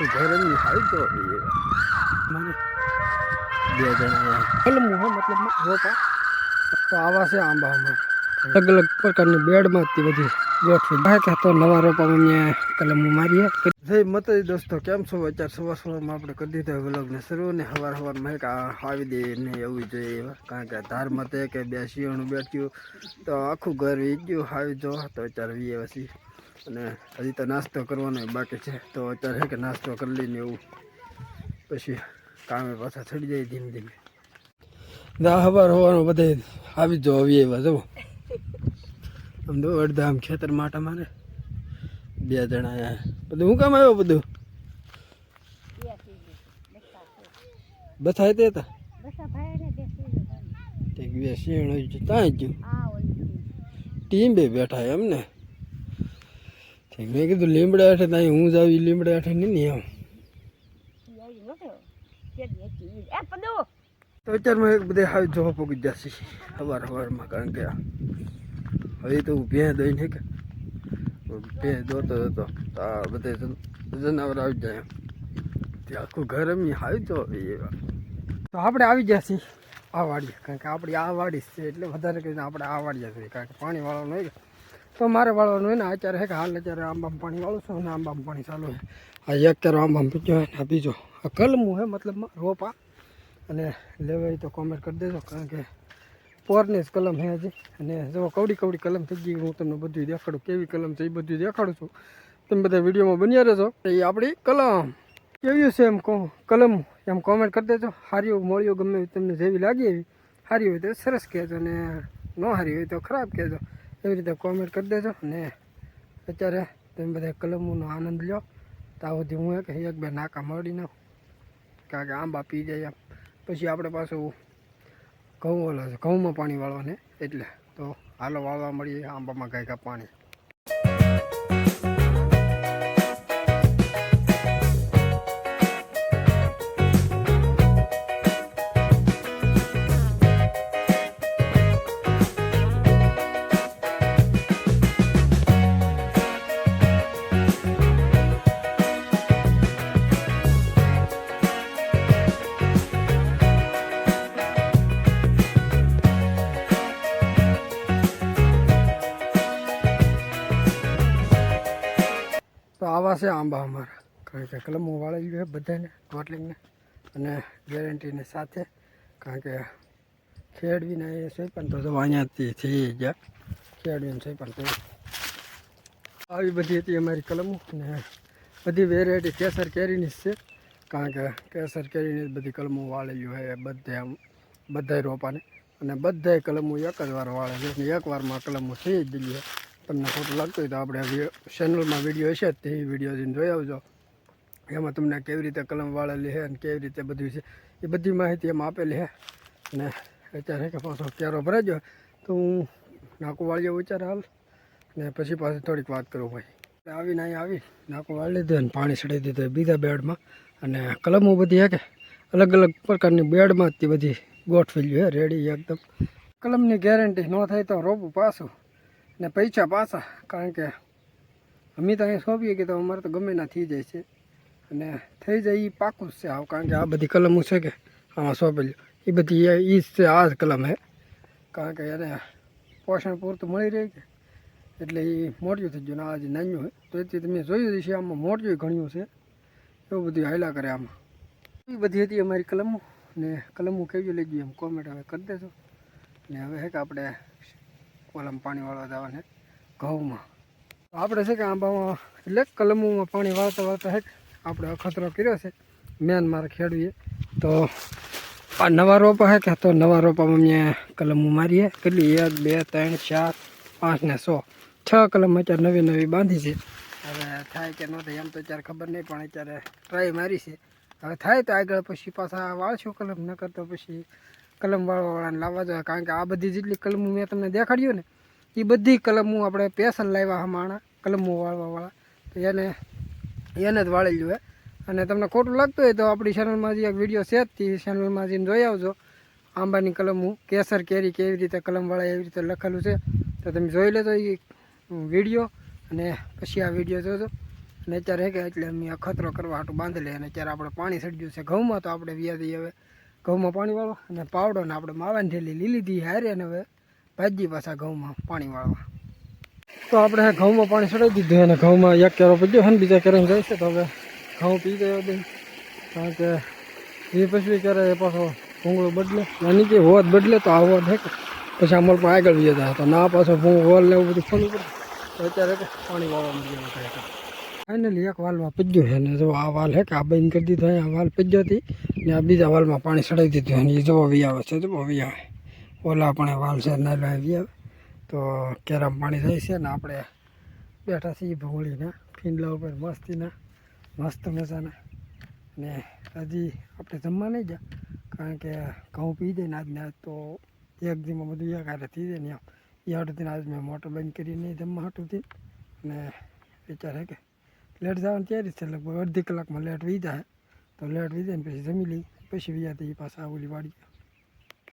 ઘરની હાઈ તો મને બે જણા કલમું હે મતલબ રોપા તો આવા છે આંબા અમારે અલગ અલગ પ્રકારની બેડમાં જ બધી ગોઠવી બાકી તો નવા રોપામાં મેં કલમું મારીએ જય માતાજી દોસ્તો કેમ છો અત્યારે સવારમાં આપણે કરી દીધા વ્લોગને શરૂ ને સવારમાં એક આવી દે ને એવું જોઈએ એવા કારણ કે ધારમાં તે કે બે શિયાળું બેઠ્યું તો આખું ઘર વી ગયું આવી જો તો અત્યારે વીએ પછી અને હજી તો નાસ્તો કરવાનો બાકી છે તો અત્યારે કે નાસ્તો કરી લઈને એવું પછી કામે પાછા ચડી જાય ધીમે ધીમે સવાર હોવાનું બધે આવી જો આવી એવા જવું આમ તો અડધા આમ ખેતર માટે મારે બે જણા બધું હું કામ આવ્યો બધું બથાય તે હતા બે શિયાળ ત્યાં જ ટીમ બે બેઠા એમ ને મેં કીધું લીમડા હેઠે ત્યાં હું જ આવી લીમડા હેઠે નહીં આમ તો અત્યારમાં એક બધે આવી જોવા પગી જશે સવારમાં કારણ કે હવે તો હું ભેં દઈ ને કે ભેં દોતો હતો તો આ બધે જનાવર આવી જાય ત્યાં આખું ઘર એમની આવી તો એવા તો આપણે આવી ગયા છીએ આ વાડીએ કારણ કે આપણી આ વાડી છે એટલે વધારે કરીને આપણે આ વાડીએ છીએ કારણ કે પાણી વાળવાનું હોય તો મારે વાળવાનું હોય ને અત્યારે હે કે હાલ અત્યારે આંબામાં પાણી વાળું છું અને આંબામાં પાણી ચાલુ છે આ એક ક્યારે આંબામાં પીજો હોય ને બીજો આ કલમું છે મતલબમાં રોપા અને લેવાય તો કોમેન્ટ કરી દેજો કારણ કે પોરની જ કલમ છે હજી અને જો કવડી કવડી કલમ થઈ ગઈ હું તમને બધું દેખાડું કેવી કલમ છે એ બધું દેખાડું છું તમે બધા વિડીયોમાં બન્યા રહેજો એ આપણી કલમ કેવી છે એમ કહું કલમ એમ કોમેન્ટ કરી દેજો સારી મળ્યો ગમે તમને જેવી લાગી એવી સારી હોય તો સરસ કહેજો અને ન સારી હોય તો ખરાબ કહેજો એવી રીતે કોમેન્ટ કરી દેજો અને અત્યારે તમે બધા કલમોનો આનંદ લો તો આ સુધી હું એક બે નાકા મળી નાખું કારણ કે આંબા પી જાય એમ પછી આપણે પાછું ઘઉં ઓલો છે ઘઉંમાં પાણી વાળવાને એટલે તો હાલો વાળવા મળીએ આંબામાં ગાયકા પાણી તો આવા છે આંબા અમારા કારણ કે કલમો વાળેલી છે બધાને ટોટલિંગને અને ગેરંટીની સાથે કારણ કે ખેડવીને એ સોંપણ તો અહીંયાથી થઈ ગયા ખેડવીને સોંપણ તો આવી બધી હતી અમારી કલમો અને બધી વેરાયટી કેસર કેરીની જ છે કારણ કે કેસર કેરીની જ બધી કલમો વાળેલી હોય બધે આમ બધાય રોપાને અને બધાય કલમો એક જ વાર વાળે છે અને એક વારમાં કલમો થઈ જ ગઈ તમને ખોટું લાગતું હોય તો આપણે ચેનલમાં વિડીયો હશે તે વિડીયો જોઈને જોઈ આવજો એમાં તમને કેવી રીતે કલમ વાળેલી છે અને કેવી રીતે બધું છે એ બધી માહિતી એમાં આપેલી છે અને અત્યારે કે પાછો ક્યારો ભરાજો તો હું નાકું વાળીએ વિચાર હાલ ને પછી પાછી થોડીક વાત કરું ભાઈ આવીને અહીંયા આવી નાકું વાળી લીધું અને પાણી ચડાવી દીધું બીજા બેડમાં અને કલમો બધી છે કે અલગ અલગ પ્રકારની બેડમાં જ બધી ગોઠવેલી છે રેડી એકદમ કલમની ગેરંટી ન થાય તો રોપું પાછું ને પૈસા પાછા કારણ કે અમે તો અહીંયા સોંપીએ કે તો અમારે તો ગમે ના થઈ જાય છે અને થઈ જાય એ પાકું જ છે આવ કારણ કે આ બધી કલમો છે કે આમાં સોંપેલી એ બધી એ જ છે આ જ કલમ છે કારણ કે એને પોષણ પૂરતું મળી રહે કે એટલે એ મોટિયું થઈ ગયું ને આ જે નાનું હોય તો એથી તમે જોયું છે આમાં મોટિયું ઘણ્યું છે એવું બધું હાયલા કરે આમાં એ બધી હતી અમારી કલમો ને કલમો કેવી લઈ ગયું એમ કોમેન્ટ હવે કરી દેજો ને હવે છે કે આપણે કોલમ પાણી વાળવા જવાને ઘઉંમાં આપણે છે કે આંબામાં એટલે કલમોમાં પાણી વાળતા વાળતા છે આપણે અખતરો કર્યો છે મેન મારે ખેડવીએ તો આ નવા રોપા છે કે તો નવા રોપામાં મેં કલમો મારીએ કેટલી 1 2 3 4 5 ને 100 6 કલમ અત્યારે નવી નવી બાંધી છે હવે થાય કે ન થાય એમ તો અત્યારે ખબર નહીં પણ અત્યારે ટ્રાય મારી છે હવે થાય તો આગળ પછી પાછા વાળશું કલમ ન કરતો પછી કલમ વાળવાવાળાને લાવવા જોઈએ કારણ કે આ બધી જેટલી કલમો મેં તમને દેખાડ્યું ને એ બધી કલમો આપણે પેસલ લાવ્યા હમણાં કલમો વાળવાવાળા તો એને જ વાળેલું હોય અને તમને ખોટું લાગતું હોય તો આપણી ચેનલમાં જે એક વિડીયો છે જ ચેનલમાં જઈને જોઈ આવજો આંબાની કલમો કેસર કેરી કેવી રીતે કલમ વાળાય એવી રીતે લખેલું છે તો તમે જોઈ લેજો એ વિડીયો અને પછી આ વિડીયો જોજો અને અત્યારે હે કે એટલે અમે અખતરો કરવા હાટું બાંધી લઈએ. અને અત્યારે આપણે પાણી સડી ગયું છે ઘઉંમાં, તો આપણે વ્યાધી હવે ઘઉંમાં પાણી વાળવા. અને પાવડો ને આપણે માવાની ઢેલી લીલી હતી હારે, અને હવે ભાજી પાછા ઘઉંમાં પાણી વાળવા. તો આપણે ઘઉંમાં પાણી ચડાવી દીધું, અને ઘઉંમાં એક કેરો પીધો છે ને બીજા કેરો જાય છે. તો હવે ઘઉં પી ગયો દઈ, કારણ કે એ પછી ક્યારે એ પાછો ભૂંગળું બદલે નીચે હોત બદલે તો આ હોત હે કે પછી અમલ પણ આગળ વી જતા. તો ના પાછો હોલ ને એવું બધું ખોલવું પડે. તો અત્યારે પાણી વાળવા મળ્યું થાય. ફાઇનલી એક વાલમાં પીજ્યો છે, ને જો આ વાલ હે કે આ બંધ કરી દીધો, અહીંયા વાલ પીજ્યો હતી ને આ બીજા વાલમાં પાણી ચડાવી દીધું. અને એ જોવા વી આવે છે, જોવા વી આવે ઓલા પણ વાલ છે નાયલા વી આવે. તો કેરામ પાણી જાય છે, ને આપણે બેઠા છીએ ભૂંગળીના ફીંડલા ઉપર મસ્તીના, મસ્ત મજાના. ને હજી આપણે જમવા નહીં જાય, કારણ કે ઘઉં પી જાય ને આજને આજ, તો એક દીમાં બધું એક હારે થઈ જાય ને એમ. એ હાટુથી આજ મેં મોટર બંધ કરી નહીં જમવા હાટુથી. અને વિચારે કે લેટ જવાની તૈયારી છે, લગભગ અડધી કલાકમાં લેટ વી જાય. તો લેટ વી જાય ને પછી જમી લઈ, પછી વ્યાથી પાછા ઓલી વાડીએ.